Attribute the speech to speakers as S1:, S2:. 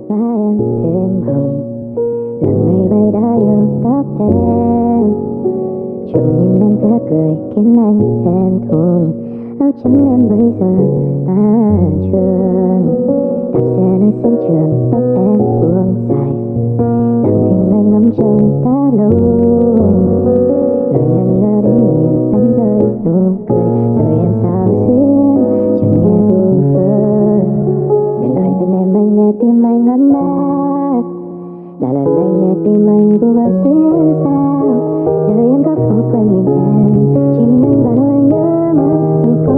S1: má em thêm hồng, làm ngày bay đã yêu tóc em. Trộm nhìn em khẽ cười khiến anh thẹn thùng, áo trắng em bây giờ tan trường. Đạp xe nơi sân trường, tóc em buông dài, lặng thinh anh ngắm trông đã lâu. Người ngẩn ngơ đứng nhìn anh rơi nụ cười, rồi em sao xuyên chẳng nghe vu vơ. Để lời bên em anh nghe tim anh ấm áp, đã lần anh nghe tim anh vô vơ xuyên sao. Đời em khắc phục quên mình em, chỉ mình anh và nỗi nhớ mong dù có